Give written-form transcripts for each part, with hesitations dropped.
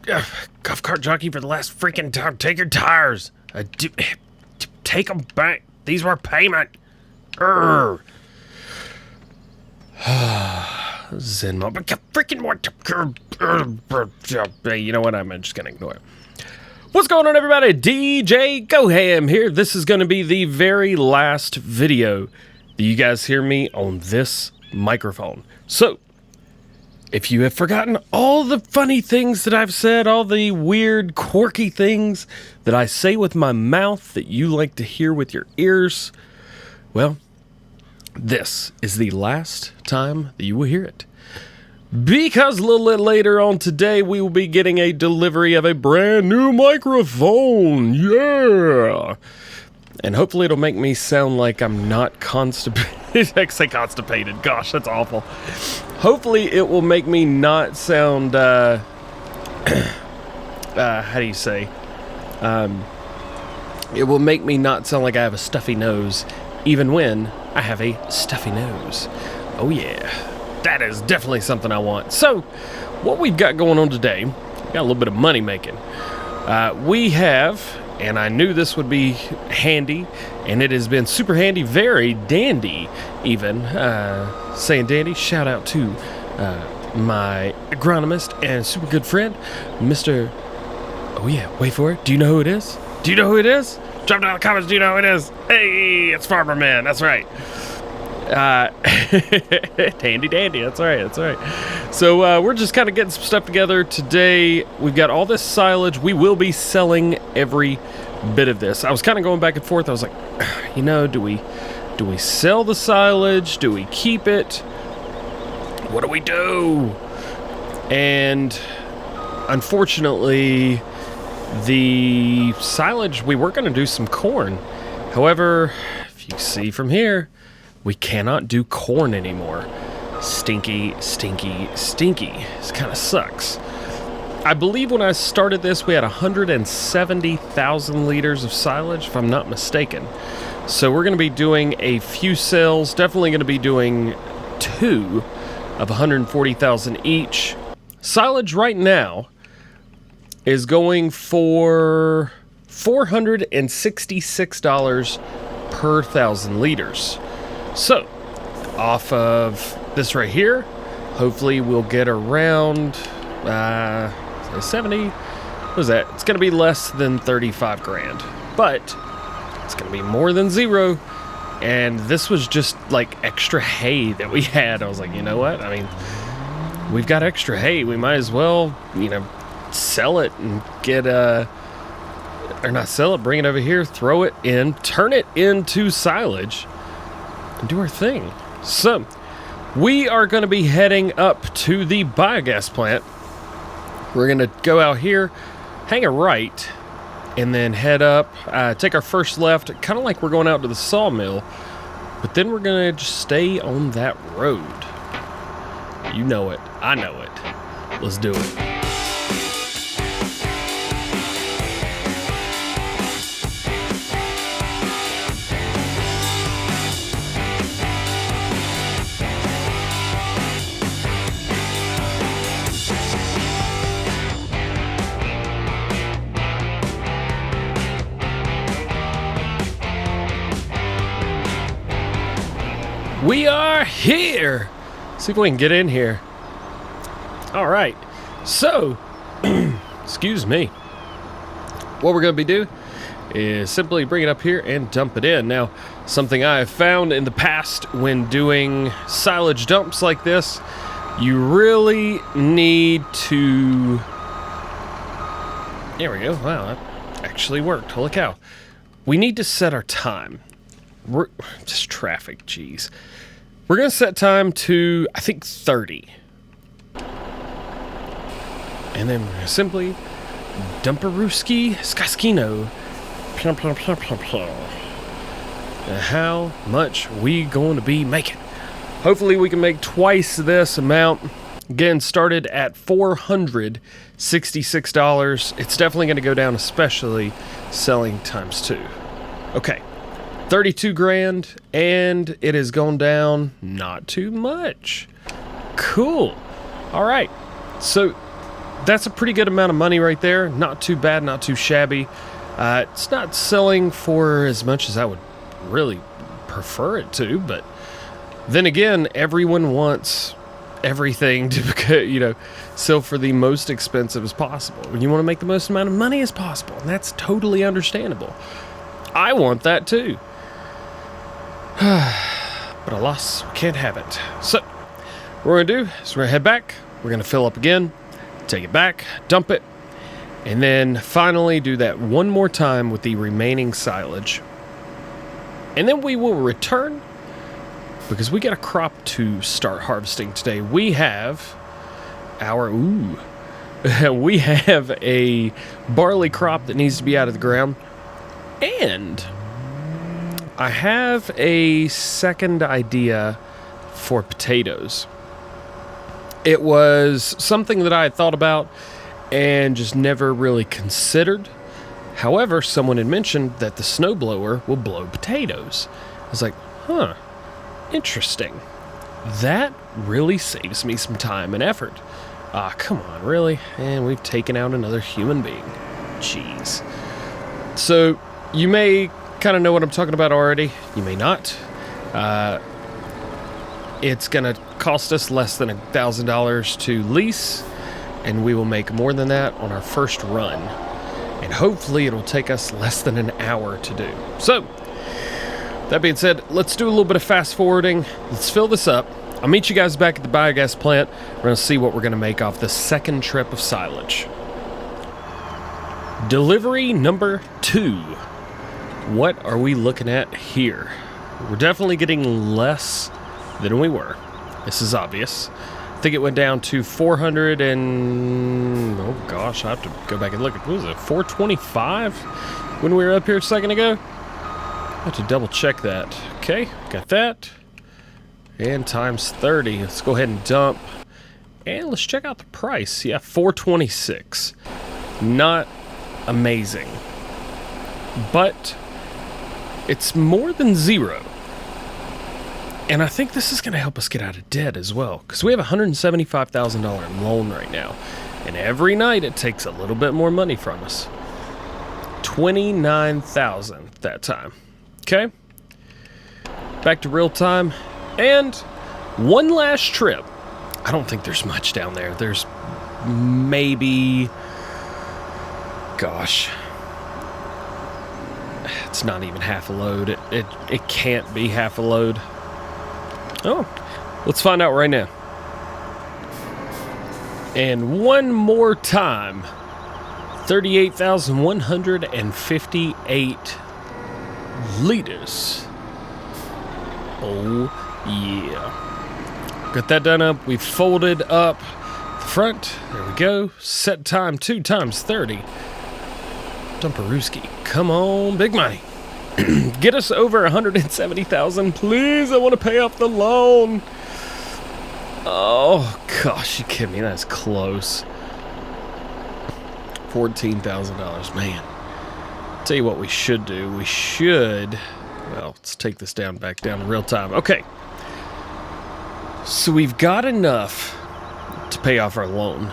golf cart jockey for the last freaking time. Take your tires. Take them back. These were payment. Zen mode. Freaking more. You know what? I'm just going to ignore it. What's going on, everybody? DJ GoHam here. This is going to be the very last video that you guys hear me on this microphone. So, if you have forgotten all the funny things that I've said, all the weird, quirky things that I say with my mouth that you like to hear with your ears, well, this is the last time that you will hear it. Because a little bit later on today, we will be getting a delivery of a brand new microphone. Yeah! And hopefully it'll make me sound like I'm not constipated. I say constipated. Gosh, that's awful. Hopefully it will make me not sound, how do you say? It will make me not sound like I have a stuffy nose, even when I have a stuffy nose. Oh yeah. That is definitely something I want. So, what we've got going on today, we got a little bit of money making. We have, and I knew this would be handy, and it has been super handy, very dandy even. Saying dandy, shout out to my agronomist and super good friend, Mr. Oh yeah, wait for it. Do you know who it is? Do you know who it is? Drop down in the comments, do you know who it is? Hey, it's Farmer Man, that's right. Handy dandy, that's right. So we're just kind of getting some stuff together today. We've got all this silage. We will be selling every bit of this. I was kind of going back and forth. I was like, you know, do we sell the silage? Do we keep it? What do we do? And unfortunately, the silage, we were going to do some corn. However, if you see from here, we cannot do corn anymore. Stinky. This kind of sucks. I believe when I started this, we had 170,000 liters of silage, if I'm not mistaken. So we're going to be doing a few sales. Definitely going to be doing 2 of 140,000 each. Silage right now is going for $466 per 1,000 liters. So, off of this right here, hopefully we'll get around 70. What is that? It's going to be less than 35 grand, but it's going to be more than zero. And this was just like extra hay that we had. I was like, you know what? I mean, we've got extra hay. We might as well, you know, sell it and get or not sell it, bring it over here, throw it in, turn it into silage, and do our thing. So, we are going to be heading up to the biogas plant. We're going to go out here, hang a right, and then head up, take our first left, kind of like we're going out to the sawmill, but then we're going to just stay on that road. You know it. I know it. Let's do it. We are here. See if we can get in here. All right. So, excuse me. What we're going to be doing is simply bring it up here and dump it in. Now, something I have found in the past when doing silage dumps like this, you really need to... There we go. Wow, that actually worked. Holy cow. We need to set our time. Just traffic, geez. We're going to set time to, I think, 30. And then we're going to simply dumperooski skaskino. And how much we going to be making? Hopefully we can make twice this amount. Again, started at $466. It's definitely going to go down, especially selling times 2. Okay. 32 grand, and it has gone down not too much. Cool. All right. So that's a pretty good amount of money right there. Not too bad, not too shabby. It's not selling for as much as I would really prefer it to, but then again, everyone wants everything to, sell for the most expensive as possible. You want to make the most amount of money as possible, and that's totally understandable. I want that too. But alas, we can't have it. So, what we're going to do is we're going to head back. We're going to fill up again, take it back, dump it, and then finally do that one more time with the remaining silage. And then we will return because we got a crop to start harvesting today. We have we have a barley crop that needs to be out of the ground. And I have a second idea for potatoes. It was something that I had thought about and just never really considered. However, someone had mentioned that the snowblower will blow potatoes. I was like, interesting. That really saves me some time and effort. Come on, really? And we've taken out another human being. Jeez. So, you may kind of know what I'm talking about already. You may not. It's going to cost us less than $1,000 to lease, and we will make more than that on our first run. And hopefully it'll take us less than an hour to do. So, that being said, let's do a little bit of fast forwarding. Let's fill this up. I'll meet you guys back at the biogas plant. We're going to see what we're going to make off the second trip of silage. Delivery number 2. What are we looking at here? We're definitely getting less than we were. This is obvious. I think it went down to 400 and... oh gosh, I have to go back and look. What was it, 425 when we were up here a second ago? I have to double check that. Okay, got that. And times 30. Let's go ahead and dump. And let's check out the price. Yeah, 426. Not amazing. But it's more than zero. And I think this is going to help us get out of debt as well. Because we have a $175,000 loan right now. And every night it takes a little bit more money from us. $29,000 that time. Okay. Back to real time. And one last trip. I don't think there's much down there. There's maybe... gosh. It's not even half a load. It can't be half a load. Oh, let's find out right now. And one more time. 38,158 liters. Oh, yeah. Got that done up. We folded up the front. There we go. Set time 2 times 30. Dumperooski. Come on, big money. Get us over 170,000, please. I want to pay off the loan. Oh, gosh, you kidding me? That's close. $14,000, man. Tell you what we should do. We should... well, let's take this back down to real time. Okay. So we've got enough to pay off our loan.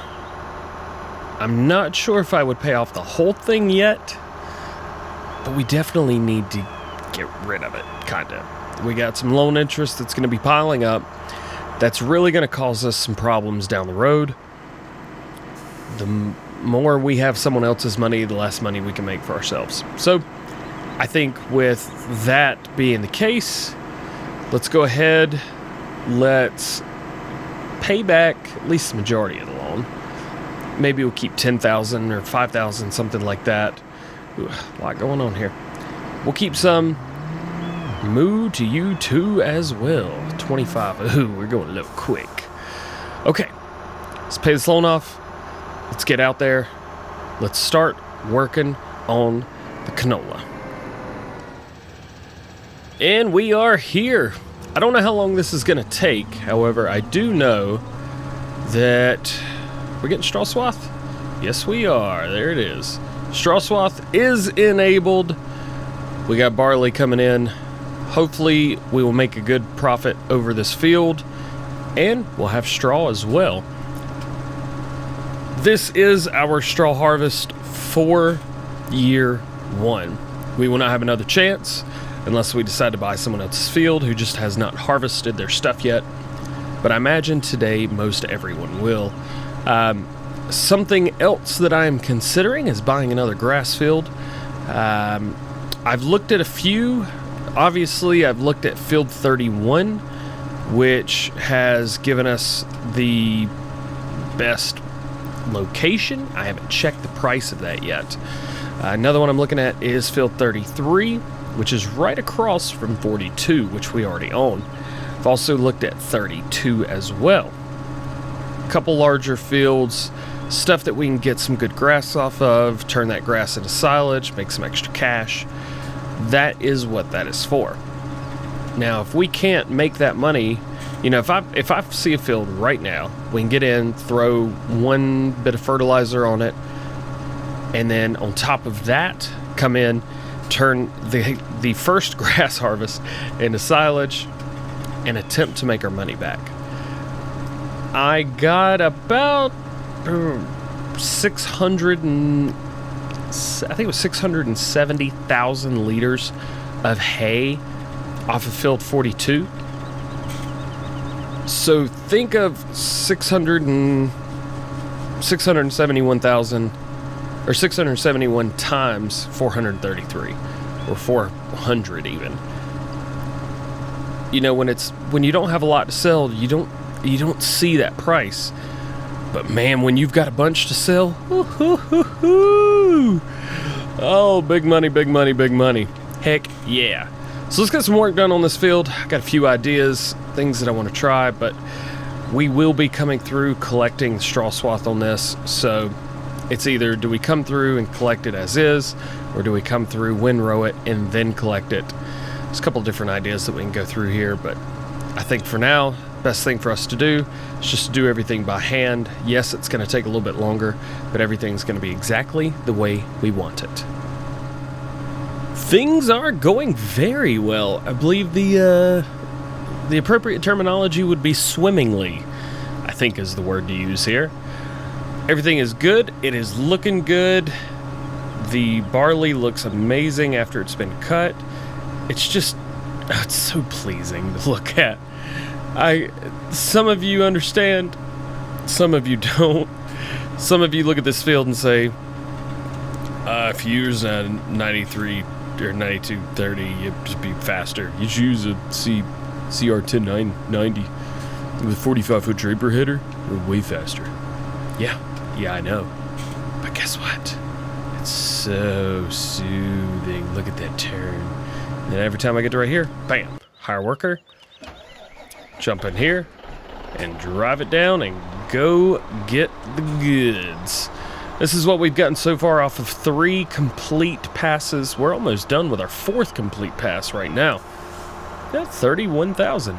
I'm not sure if I would pay off the whole thing yet, but we definitely need to get rid of it, kind of. We got some loan interest that's going to be piling up. That's really going to cause us some problems down the road. The more we have someone else's money, the less money we can make for ourselves. So I think with that being the case, let's go ahead. Let's pay back at least the majority of the loan. Maybe we'll keep 10,000 or 5,000, something like that. Ooh, a lot going on here. We'll keep some. Moo to you too as well. 25. Ooh, we're going a little quick. Okay, let's pay this loan off. Let's get out there. Let's start working on the canola. And we are here. I don't know how long this is going to take. However, I do know that we're getting straw swath. Yes, we are. There it is. Straw swath is enabled. We got barley coming in. Hopefully, we will make a good profit over this field. And we'll have straw as well. this is our straw harvest for year 1. We will not have another chance unless we decide to buy someone else's field who just has not harvested their stuff yet. But I imagine today most everyone will. Something else that I am considering is buying another grass field. I've looked at a few. Obviously, I've looked at field 31, which has given us the best location. I haven't checked the price of that yet. Another one I'm looking at is field 33, which is right across from 42, which we already own. I've also looked at 32 as well. A couple larger fields, stuff that we can get some good grass off of, turn that grass into silage, make some extra cash. That is what that is for. Now, if we can't make that money, you know, if I see a field right now, we can get in, throw one bit of fertilizer on it, and then on top of that, come in, turn the first grass harvest into silage, and attempt to make our money back. I got about 670,000 liters of hay off of field 42. So think of 671,000 or 671 times 433 or 400 even. You know, when you don't have a lot to sell, you don't see that price. But man, when you've got a bunch to sell, oh, big money, big money, big money. Heck yeah. So let's get some work done on this field. I got a few ideas, things that I want to try, but we will be coming through collecting straw swath on this. So it's either do we come through and collect it as is, or do we come through, windrow it, and then collect it. There's a couple different ideas that we can go through here, but I think for now, best thing for us to do is just do everything by hand. Yes, it's going to take a little bit longer, but everything's going to be exactly the way we want it. Things are going very well. I believe the appropriate terminology would be swimmingly, I think is the word to use here. Everything is good. It is looking good. The barley looks amazing after it's been cut. It's just, it's so pleasing to look at. Some of you understand, some of you don't. Some of you look at this field and say, if you use a 93 or 9230, you'd just be faster. You should use a CR10990 with 45-foot draper header, you're way faster. Yeah, I know. But guess what? It's so soothing. Look at that turn. And every time I get to right here, bam, hire worker, jump in here, and drive it down and go get the goods. This is what we've gotten so far off of 3 complete passes. We're almost done with our 4th complete pass right now. That's 31,000.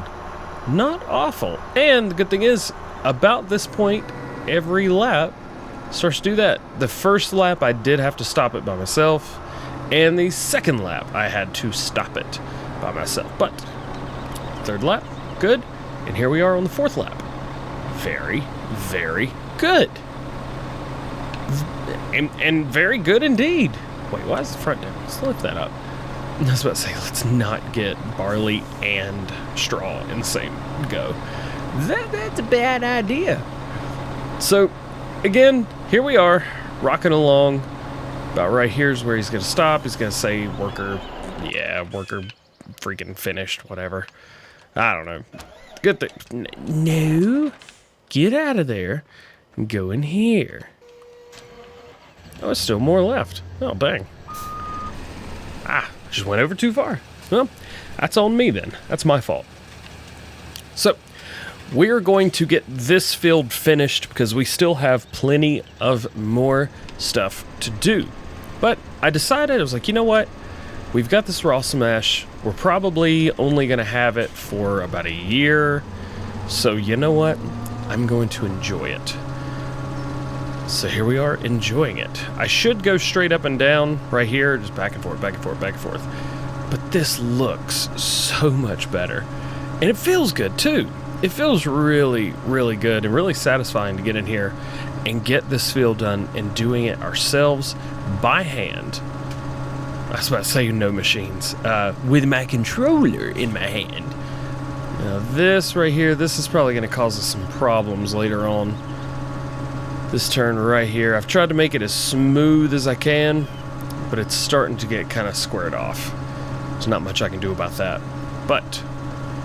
Not awful. And the good thing is, about this point, every lap starts to do that. The first lap, I did have to stop it by myself. And the second lap, I had to stop it by myself. But 3rd lap, good. And here we are on the 4th lap. Very, very good. And very good indeed. Wait, why is the front down? Let's lift that up. I was about to say, let's not get barley and straw in the same go. That's a bad idea. So, again, here we are, rocking along. About right here's where he's going to stop. He's going to say, worker freaking finished, whatever. I don't know. Good thing. No. Get out of there and go in here. Oh, there's still more left. Oh, bang. Just went over too far. Well, that's on me then. That's my fault. So, we're going to get this field finished because we still have plenty of more stuff to do. But I decided, I was like, you know what? We've got this raw smash. We're probably only going to have it for about a year. So, you know what? I'm going to enjoy it. So here we are, enjoying it. I should go straight up and down right here, just back and forth, back and forth, back and forth. But this looks so much better. And it feels good, too. It feels really, really good and really satisfying to get in here and get this field done and doing it ourselves by hand. I was about to say no machines. With my controller in my hand. Now this right here, this is probably going to cause us some problems later on. This turn right here, I've tried to make it as smooth as I can, but it's starting to get kind of squared off. There's not much I can do about that. But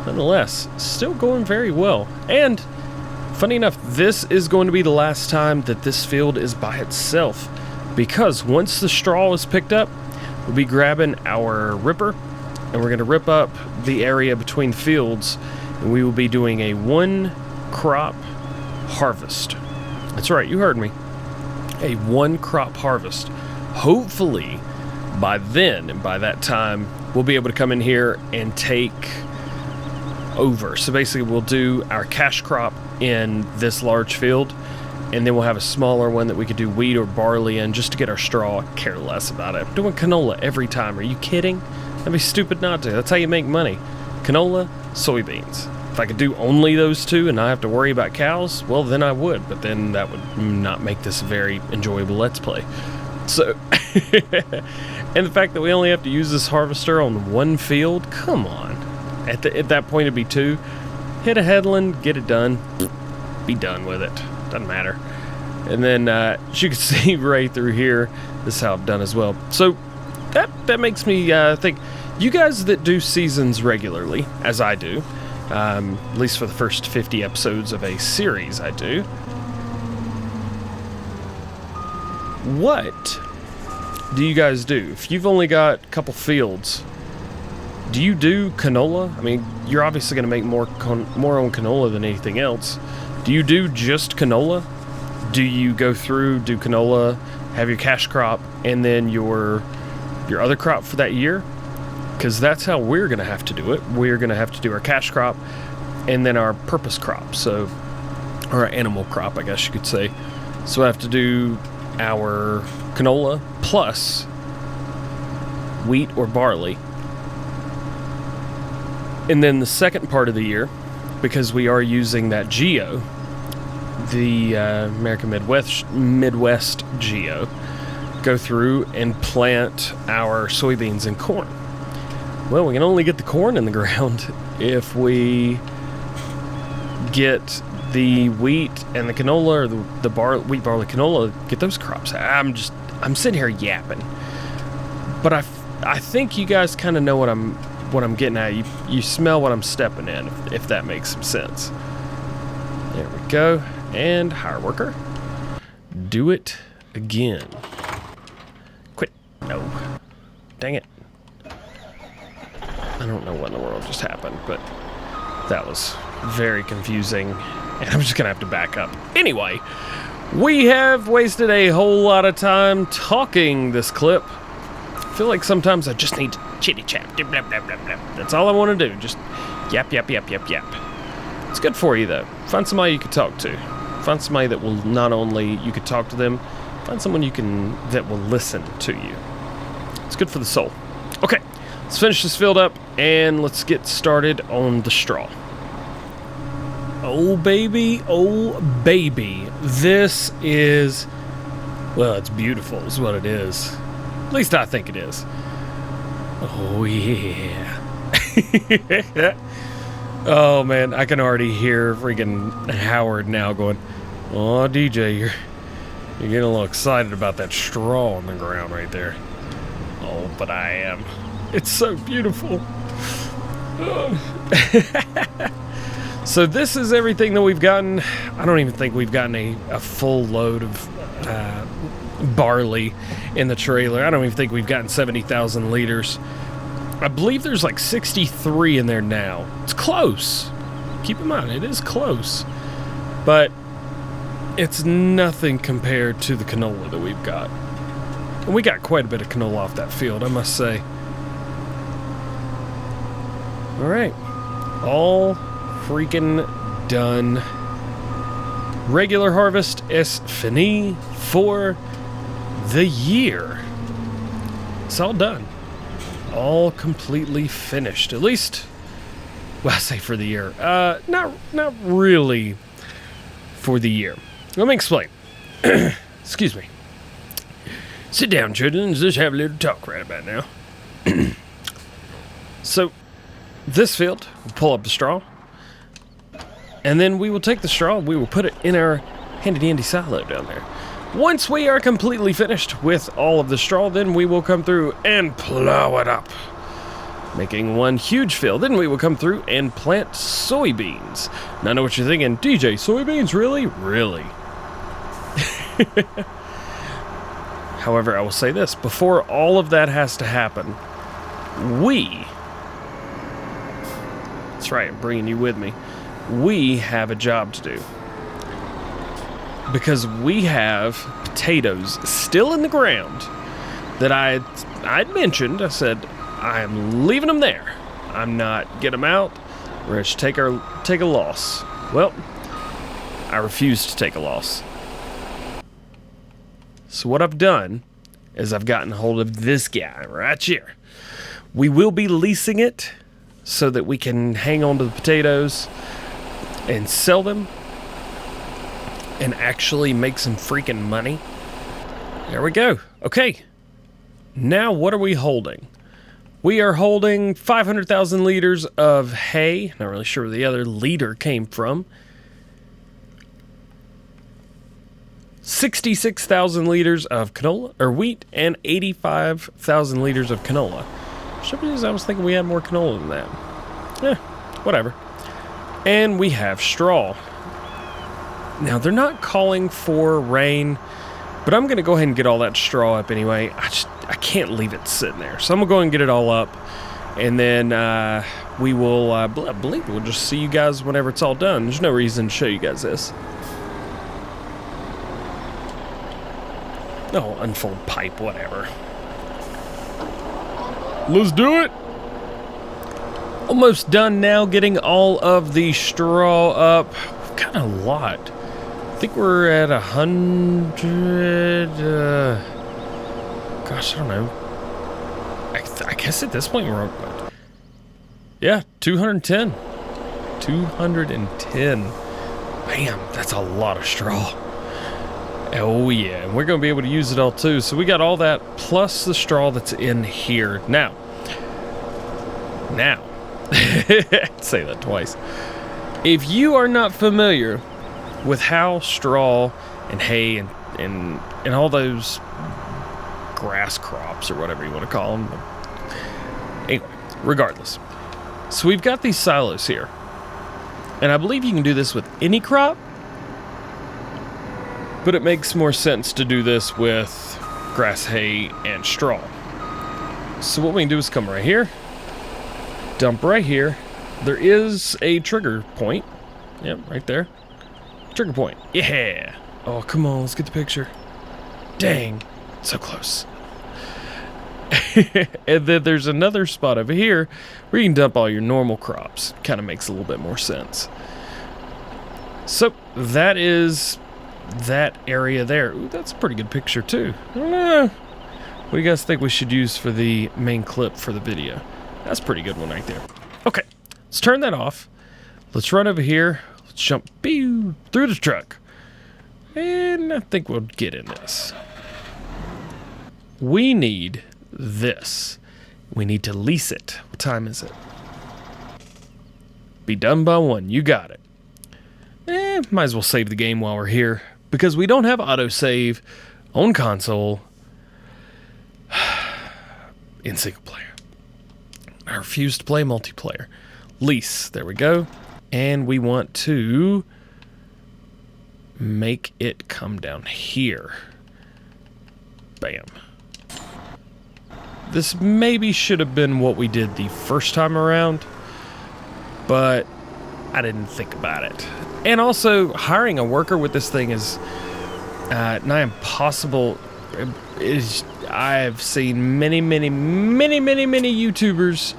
nonetheless, still going very well. And funny enough, this is going to be the last time that this field is by itself, because once the straw is picked up, we'll be grabbing our ripper and we're going to rip up the area between fields, and we will be doing a 1-crop harvest. That's right, you heard me. A 1-crop harvest. Hopefully by then, and by that time, we'll be able to come in here and take over. So basically we'll do our cash crop in this large field, and then we'll have a smaller one that we could do wheat or barley in just to get our straw. I care less about it. I'm doing canola every time. Are you kidding? That'd be stupid not to. That's how you make money. Canola, soybeans. If I could do only those two and not have to worry about cows, well, then I would. But then that would not make this a very enjoyable Let's Play. So, and the fact that we only have to use this harvester on 1 field, come on. At that point, it'd be 2. Hit a headland, get it done, be done with it. Doesn't matter. And then, as you can see right through here, this is how I've done as well. So, that makes me think, you guys that do seasons regularly, as I do, at least for the first 50 episodes of a series I do, what do you guys do? If you've only got a couple fields, do you do canola? I mean, you're obviously going to make more on canola than anything else. Do you do just canola? Do you go through, do canola, have your cash crop, and then your other crop for that year? Because that's how we're going to have to do it. We're going to have to do our cash crop and then our purpose crop, so, or our animal crop, I guess you could say. So I have to do our canola plus wheat or barley. And then the second part of the year, because we are using that geo, the American Midwest geo, go through and plant our soybeans and corn. Well, we can only get the corn in the ground if we get the wheat and the canola, or the wheat, barley, canola, get those crops. I'm sitting here yapping, but I think you guys kind of know what I'm getting at. You smell what I'm stepping in, if that makes some sense. There we go. And hire worker. Do it again. Quit. No. Dang it. I don't know what in the world just happened, but that was very confusing, and I'm just gonna have to back up. Anyway, we have wasted a whole lot of time talking this clip. I feel like sometimes I just need to chitty chat. That's all I want to do. Just yap, yap, yap, yap, yap. It's good for you, though. Find somebody you can talk to. Find somebody that will not only you could talk to them, find someone that will listen to you. It's good for the soul. Okay, let's finish this field up and let's get started on the straw. Oh baby, this is, well, it's beautiful is what it is. At least I think it is. Oh yeah. Oh man, I can already hear freaking Howard now going, "Oh DJ, you're getting a little excited about that straw on the ground right there." Oh, but I am. It's so beautiful. So this is everything that we've gotten. I don't even think we've gotten a full load of barley in the trailer. I don't even think we've gotten 70,000 liters. I believe there's like 63 in there now. It's close. Keep in mind, it is close. But it's nothing compared to the canola that we've got. And we got quite a bit of canola off that field, I must say. Alright. All freaking done. Regular harvest is fini for the year. It's all done. All completely finished. At least, well, I say for the year. Not really for the year. Let me explain. Excuse me. Sit down, children. Let's just have a little talk right about now. So, this field, we'll pull up the straw. And then we will take the straw, we will put it in our handy-dandy silo down there. Once we are completely finished with all of the straw, then we will come through and plow it up, making one huge field. Then we will come through and plant soybeans. Now I know what you're thinking, DJ, soybeans, really? Really? However, I will say this, before all of that has to happen, that's right, I'm bringing you with me, we have a job to do. Because we have potatoes still in the ground that I'd mentioned. I said, I'm leaving them there. I'm not getting them out. We're going to take a loss. Well, I refuse to take a loss. So what I've done is I've gotten a hold of this guy right here. We will be leasing it so that we can hang on to the potatoes and sell them and actually make some freaking money. There we go. Okay. Now what are we holding? We are holding 500,000 liters of hay. Not really sure where the other liter came from. 66,000 liters of canola or wheat and 85,000 liters of canola. For some reason I was thinking we had more canola than that. Whatever. And we have straw. Now they're not calling for rain, but I'm going to go ahead and get all that straw up anyway. I can't leave it sitting there. So I'm going to go and get it all up. And then we will, I believe we'll just see you guys whenever it's all done. There's no reason to show you guys this. Oh, unfold pipe, whatever. Let's do it. Almost done now getting all of the straw up. We've got a lot. I think we're at 100. Gosh, I don't know. I guess at this point we're up. Yeah, 210. 210. Bam, that's a lot of straw. Oh yeah, and we're going to be able to use it all too. So we got all that plus the straw that's in here. Now, say that twice. If you are not familiar with how straw and hay and all those grass crops or whatever you want to call them. Anyway, regardless. So we've got these silos here. And I believe you can do this with any crop. But it makes more sense to do this with grass, hay, and straw. So what we can do is come right here. Dump right here. There is a trigger point. Yep, right there. Trigger point. Yeah. Oh, come on. Let's get the picture. Dang. So close. And then there's another spot over here where you can dump all your normal crops. Kind of makes a little bit more sense. So that is that area there. Ooh, that's a pretty good picture too. I don't know. What do you guys think we should use for the main clip for the video? That's a pretty good one right there. Okay, let's turn that off. Let's run over here. Let's jump through the truck. And I think we'll get in this. We need this. We need to lease it. What time is it? Be done by 1. You got it. Might as well save the game while we're here. Because we don't have autosave on console in single player. I refuse to play multiplayer. Lease. There we go. And we want to make it come down here. Bam. This maybe should have been what we did the first time around, but I didn't think about it. And also, hiring a worker with this thing is nigh impossible. I've seen many YouTubers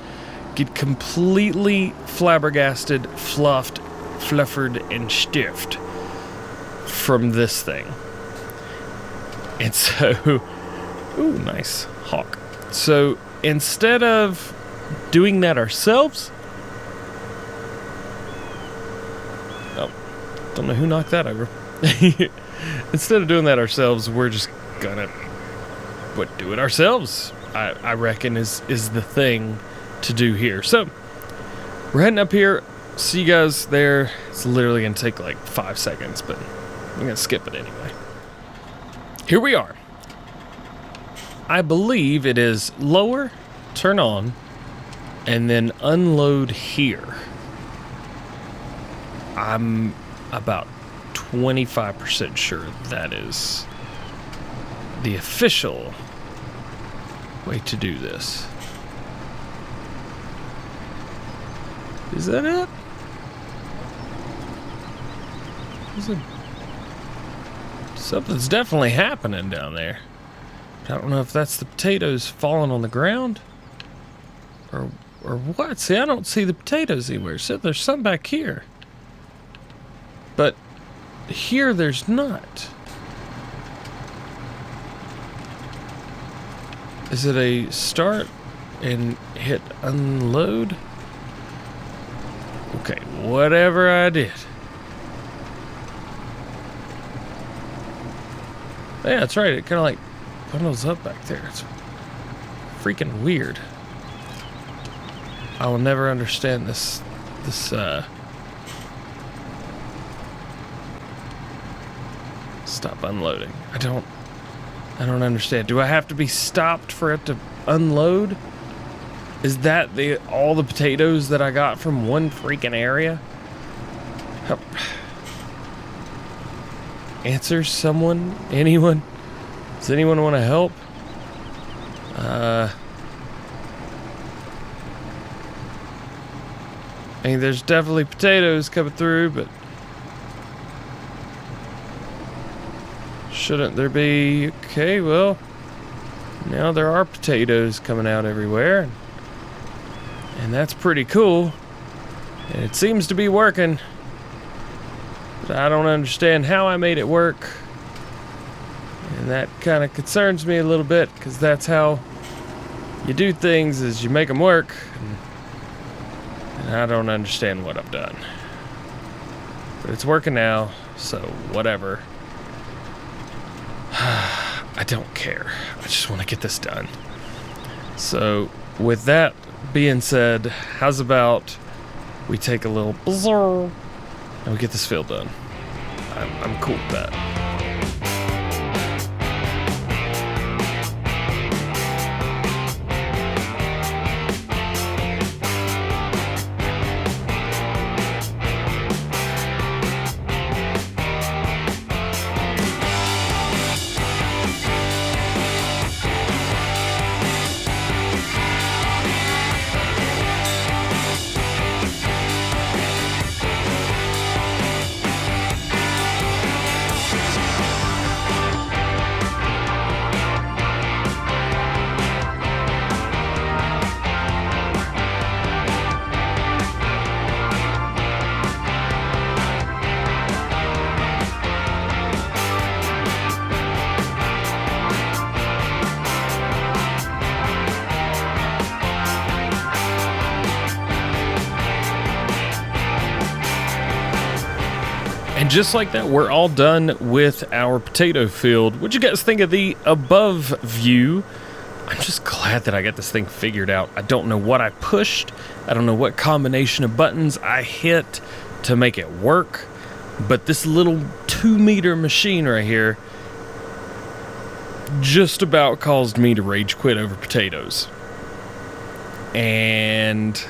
get completely flabbergasted, fluffered, and stiffed from this thing. And so, ooh, nice hawk. So instead of doing that ourselves, oh, don't know who knocked that over. instead of doing that ourselves, we're just gonna do it ourselves. I reckon is the thing to do here. So we're heading up here. See you guys there. It's literally gonna take like 5 seconds, but I'm gonna skip it anyway. Here we are. I believe it is lower, turn on, and then unload here. I'm about 25% sure that is the official way to do this. Is that it? Something's definitely happening down there. I don't know if that's the potatoes falling on the ground or what. See, I don't see the potatoes anywhere. So there's some back here. But here there's not. Is it a start and hit unload? Okay, whatever I did. Yeah, that's right. It kind of like bundles up back there. It's freaking weird. I will never understand this stop unloading. I don't understand. Do I have to be stopped for it to unload? Is that all the potatoes that I got from one freaking area? Help. Answer someone? Anyone? Does anyone want to help? I mean, there's definitely potatoes coming through, but shouldn't there be? Okay, well, now there are potatoes coming out everywhere, and that's pretty cool, and it seems to be working, but I don't understand how I made it work, and that kind of concerns me a little bit, because that's how you do things, is you make them work, and I don't understand what I've done, but it's working now, so whatever. I don't care. I just want to get this done. So, with that being said, how's about we take a little buzzer and we get this field done? I'm cool with that. And just like that, we're all done with our potato field. What'd you guys think of the above view? I'm just glad that I got this thing figured out. I don't know what I pushed. I don't know what combination of buttons I hit to make it work. But this little 2-meter machine right here just about caused me to rage quit over potatoes. And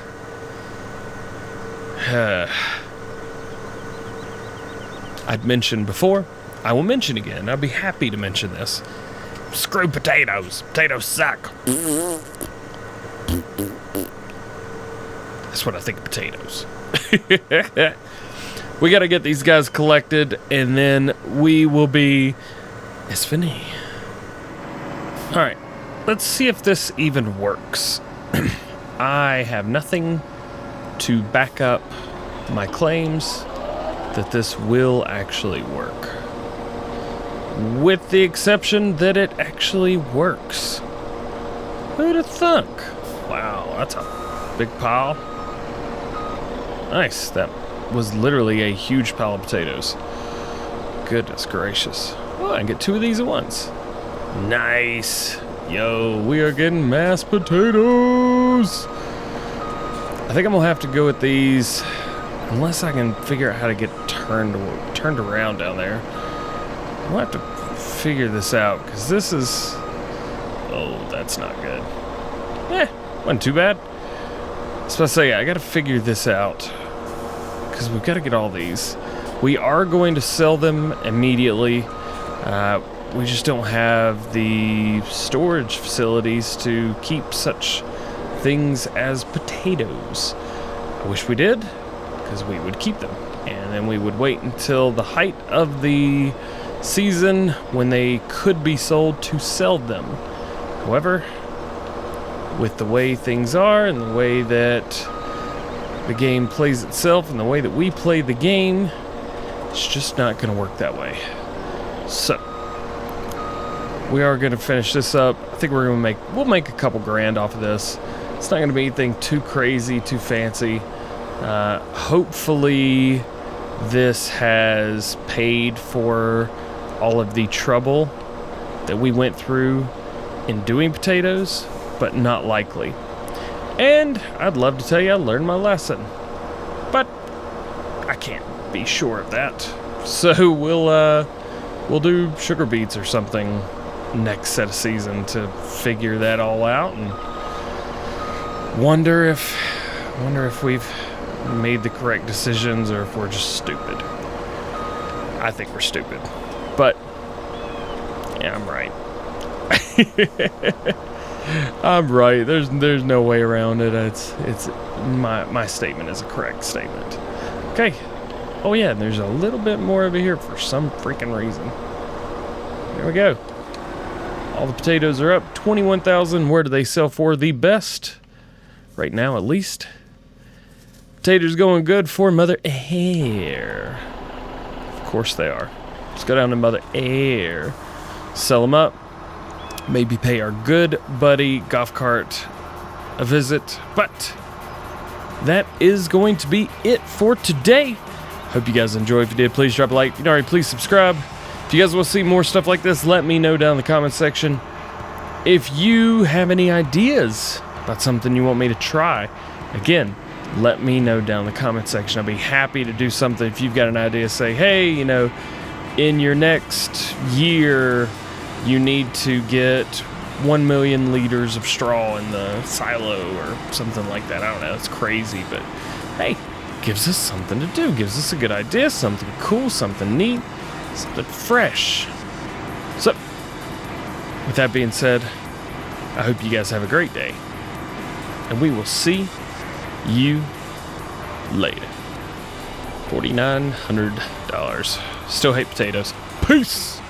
I'd mentioned before, I will mention again. I'll be happy to mention this. Screw potatoes. Potatoes suck. That's what I think of potatoes. We got to get these guys collected, and then we will be... It's fini. Alright, let's see if this even works. I have nothing to back up my claims that this will actually work. With the exception that it actually works. Who'd have thunk? Wow, that's a big pile. Nice, that was literally a huge pile of potatoes. goodness gracious. Oh, I can get 2 of these at once. Nice. Yo, we are getting mashed potatoes. I think I'm gonna have to go with these unless I can figure out how to get turned around down there. I'll have to figure this out because this is... Oh, that's not good. Wasn't too bad. I was about to say, I gotta figure this out because we've got to get all these. We are going to sell them immediately. We just don't have the storage facilities to keep such things as potatoes. I wish we did, because we would keep them. And then we would wait until the height of the season when they could be sold to sell them. However, with the way things are and the way that the game plays itself and the way that we play the game, it's just not going to work that way. So, we are going to finish this up. I think we'll make a couple grand off of this. It's not going to be anything too crazy, too fancy. Hopefully this has paid for all of the trouble that we went through in doing potatoes, but not likely. And I'd love to tell you I learned my lesson, but I can't be sure of that. So we'll do sugar beets or something next set of season to figure that all out and wonder if we've made the correct decisions or if we're just stupid. I think we're stupid, but yeah, I'm right. I'm right. There's no way around it. It's my statement is a correct statement. Okay. Oh yeah, and there's a little bit more over here for some freaking reason. There we go. All the potatoes are up. 21,000. Where do they sell for the best? Right now, at least. Potatoes going good for Mother Air. Of course they are. Let's go down to Mother Air. Sell them up. Maybe pay our good buddy golf cart a visit. But that is going to be it for today. Hope you guys enjoyed. If you did, please drop a like. If you don't already, please subscribe. If you guys want to see more stuff like this, let me know down in the comment section. If you have any ideas about something you want me to try, again, let me know down in the comment section. I'll be happy to do something. If you've got an idea, say, hey, you know, in your next year, you need to get 1 million liters of straw in the silo or something like that. I don't know. It's crazy, but hey, gives us something to do. Gives us a good idea, something cool, something neat, something fresh. So, with that being said, I hope you guys have a great day. And we will see you later. $4,900. Still hate potatoes. Peace!